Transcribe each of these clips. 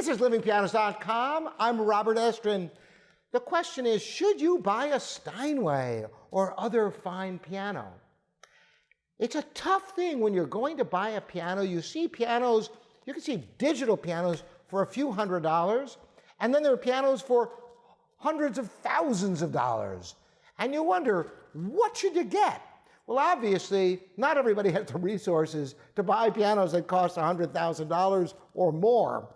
This is livingpianos.com. I'm Robert Estrin. The question is, should you buy a Steinway or other fine piano? It's a tough thing when you're going to buy a piano. You see pianos, you can see digital pianos for a few $100s, and then there are pianos for hundreds of thousands of dollars. And you wonder, what should you get? Well, obviously, not everybody has the resources to buy pianos that cost $100,000 or more.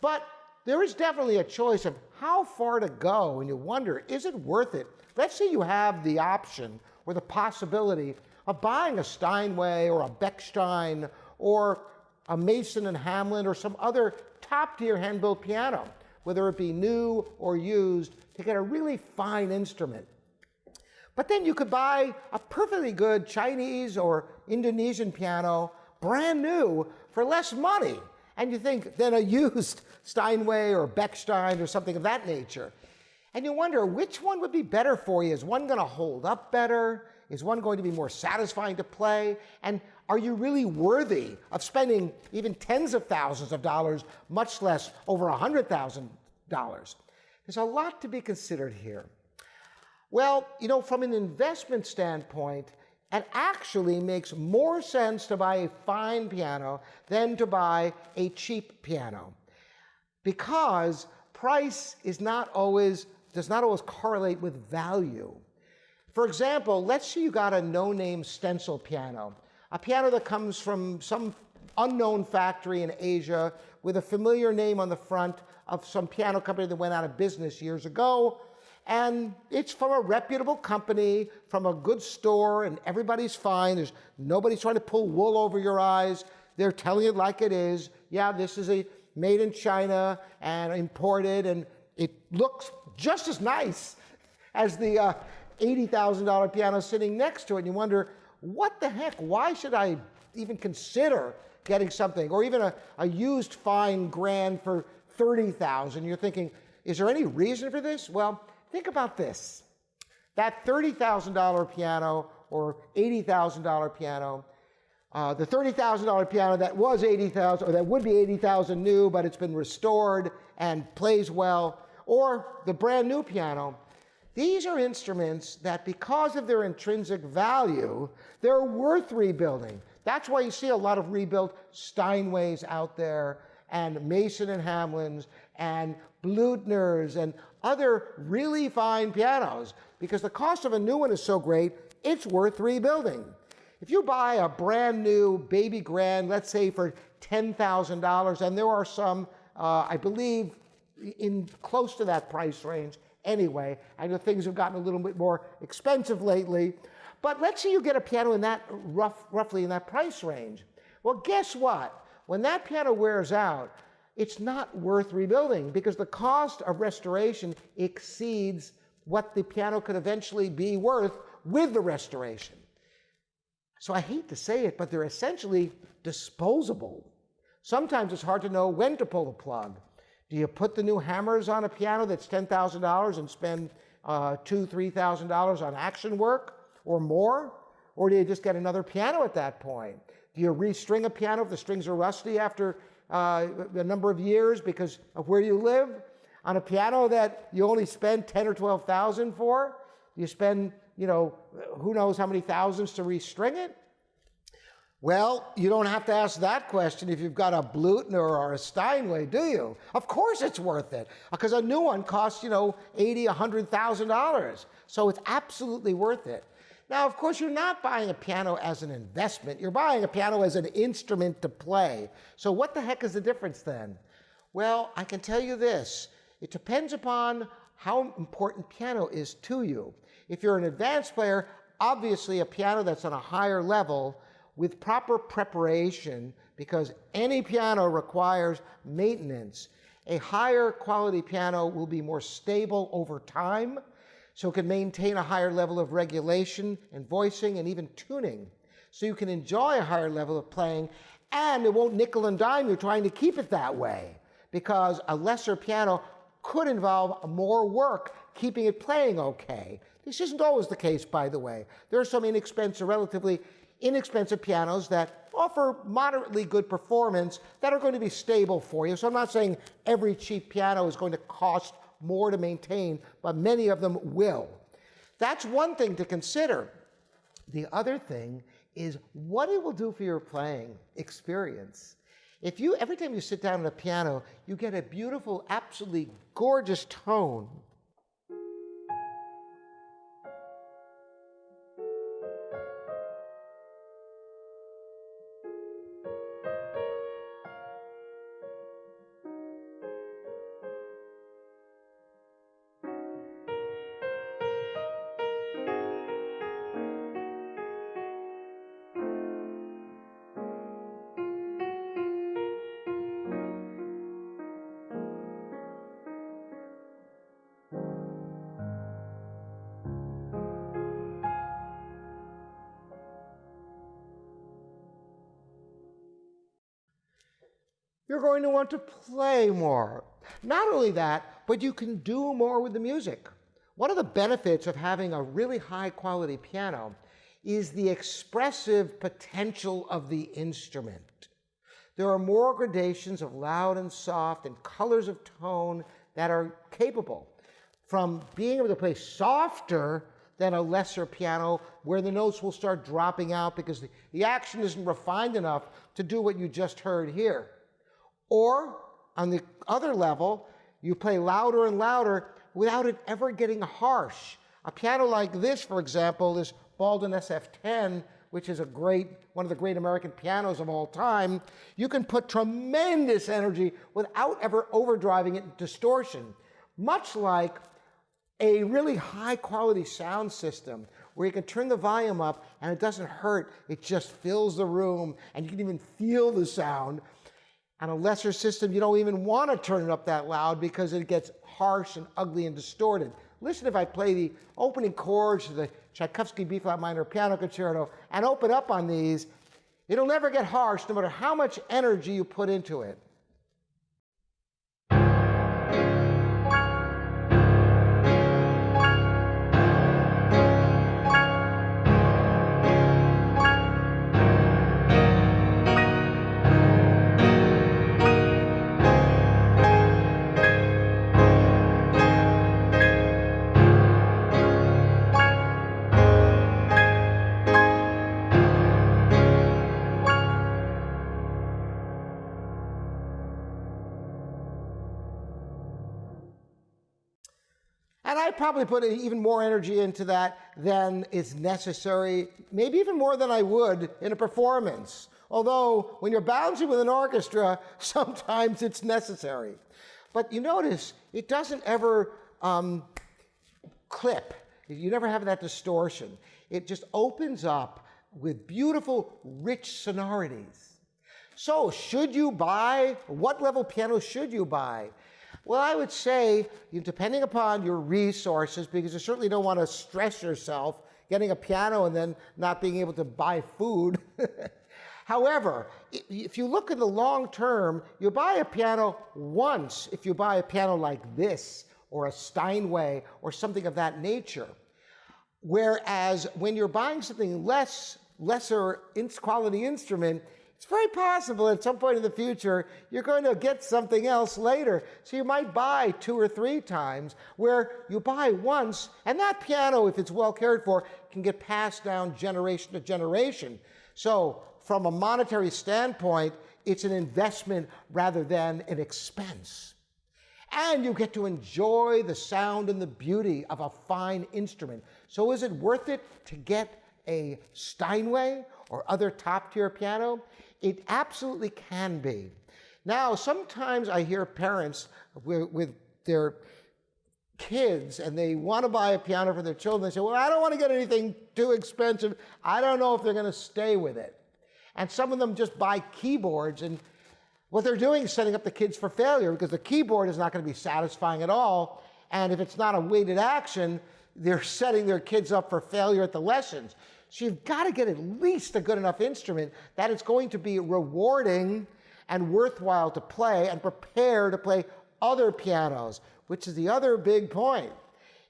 But there is definitely a choice of how far to go, and you wonder, is it worth it? Let's say you have the option or the possibility of buying a Steinway or a Bechstein or a Mason and Hamlin or some other top-tier hand-built piano, whether it be new or used, to get a really fine instrument. But then you could buy a perfectly good Chinese or Indonesian piano, brand new, for less money. And you think, than a used Steinway or Bechstein or something of that nature. And you wonder, which one would be better for you? Is one going to hold up better? Is one going to be more satisfying to play? And are you really worthy of spending even tens of thousands of dollars, much less over $100,000? There's a lot to be considered here. Well, from an investment standpoint, it actually makes more sense to buy a fine piano than to buy a cheap piano, because price does not always correlate with value. For example, let's say you got a no-name stencil piano, a piano that comes from some unknown factory in Asia with a familiar name on the front of some piano company that went out of business years ago. And it's from a reputable company, from a good store, and everybody's fine. Nobody's trying to pull wool over your eyes. They're telling it like it is. Yeah, this is made in China and imported, and it looks just as nice as the $80,000 piano sitting next to it. And you wonder, what the heck? Why should I even consider getting something, or even a used fine grand for $30,000? You're thinking, is there any reason for this? Well, think about this. That $30,000 piano or $80,000 piano, the $30,000 piano that was $80,000, or that would be $80,000 new, but it's been restored and plays well, or the brand new piano. These are instruments that, because of their intrinsic value, they're worth rebuilding. That's why you see a lot of rebuilt Steinways out there, and Mason and Hamlins, and Blüthners, and other really fine pianos, because the cost of a new one is so great, it's worth rebuilding. If you buy a brand new baby grand, let's say for $10,000, and there are some, I believe, in close to that price range anyway. I know things have gotten a little bit more expensive lately, but let's say you get a piano in that roughly in that price range. Well, guess what? When that piano wears out, it's not worth rebuilding, because the cost of restoration exceeds what the piano could eventually be worth with the restoration. So I hate to say it, but they're essentially disposable. Sometimes it's hard to know when to pull the plug. Do you put the new hammers on a piano that's $10,000 and spend $2,000, $3,000 on action work or more? Or do you just get another piano at that point? Do you restring a piano if the strings are rusty after a number of years because of where you live? On a piano that you only spend $10,000 or $12,000 for, do you spend, who knows how many thousands to restring it? Well, you don't have to ask that question if you've got a Blüthner or a Steinway, do you? Of course it's worth it, because a new one costs, $80,000, $100,000. So it's absolutely worth it. Now, of course, you're not buying a piano as an investment. You're buying a piano as an instrument to play. So what the heck is the difference then? Well, I can tell you this. It depends upon how important piano is to you. If you're an advanced player, obviously a piano that's on a higher level with proper preparation, because any piano requires maintenance. A higher quality piano will be more stable over time, so it can maintain a higher level of regulation and voicing and even tuning. So you can enjoy a higher level of playing, and it won't nickel and dime you trying to keep it that way, because a lesser piano could involve more work keeping it playing okay. This isn't always the case, by the way. There are some inexpensive, relatively inexpensive pianos that offer moderately good performance that are going to be stable for you. So I'm not saying every cheap piano is going to cost more to maintain, but many of them will. That's one thing to consider. The other thing is what it will do for your playing experience. Every time you sit down at a piano, you get a beautiful, absolutely gorgeous tone. You're going to want to play more. Not only that, but you can do more with the music. One of the benefits of having a really high quality piano is the expressive potential of the instrument. There are more gradations of loud and soft and colors of tone that are capable from being able to play softer than a lesser piano where the notes will start dropping out because the action isn't refined enough to do what you just heard here. Or, on the other level, you play louder and louder without it ever getting harsh. A piano like this, for example, this Baldwin SF-10, which is one of the great American pianos of all time, you can put tremendous energy without ever overdriving it in distortion, much like a really high-quality sound system where you can turn the volume up and it doesn't hurt, it just fills the room and you can even feel the sound. On a lesser system, you don't even want to turn it up that loud because it gets harsh and ugly and distorted. Listen if I play the opening chords of the Tchaikovsky B-flat minor piano concerto and open up on these, it'll never get harsh no matter how much energy you put into it. And I probably put even more energy into that than is necessary, maybe even more than I would in a performance. Although, when you're bouncing with an orchestra, sometimes it's necessary. But you notice, it doesn't ever clip. You never have that distortion. It just opens up with beautiful, rich sonorities. So, what level piano should you buy? Well, I would say, depending upon your resources, because you certainly don't want to stress yourself getting a piano and then not being able to buy food. However, if you look in the long term, you buy a piano once if you buy a piano like this, or a Steinway, or something of that nature. Whereas when you're buying something lesser quality instrument, it's very possible at some point in the future you're going to get something else later. So you might buy 2 or 3 times, where you buy once, and that piano, if it's well cared for, can get passed down generation to generation. So from a monetary standpoint, it's an investment rather than an expense. And you get to enjoy the sound and the beauty of a fine instrument. So is it worth it to get a Steinway or other top-tier piano? It absolutely can be. Now, sometimes I hear parents with their kids and they want to buy a piano for their children. They say, well, I don't want to get anything too expensive. I don't know if they're going to stay with it. And some of them just buy keyboards, and what they're doing is setting up the kids for failure, because the keyboard is not going to be satisfying at all. And if it's not a weighted action, they're setting their kids up for failure at the lessons. So you've got to get at least a good enough instrument that it's going to be rewarding and worthwhile to play, and prepare to play other pianos, which is the other big point.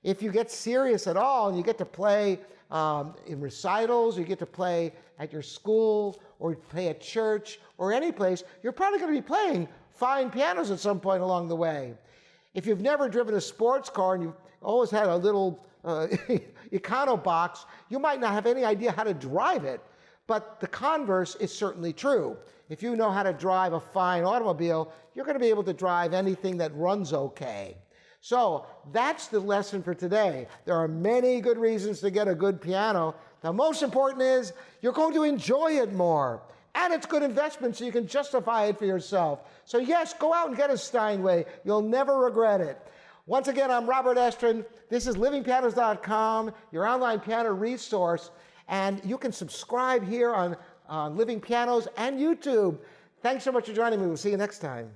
If you get serious at all and you get to play in recitals, you get to play at your school or play at church or any place, you're probably going to be playing fine pianos at some point along the way. If you've never driven a sports car and you've always had a little econo box, you might not have any idea how to drive it. But the converse is certainly true. If you know how to drive a fine automobile, you're going to be able to drive anything that runs okay. So that's the lesson for today. There are many good reasons to get a good piano. The most important is you're going to enjoy it more. And it's good investment, so you can justify it for yourself. So yes, go out and get a Steinway. You'll never regret it. Once again, I'm Robert Estrin. This is livingpianos.com, your online piano resource. And you can subscribe here on Living Pianos and YouTube. Thanks so much for joining me. We'll see you next time.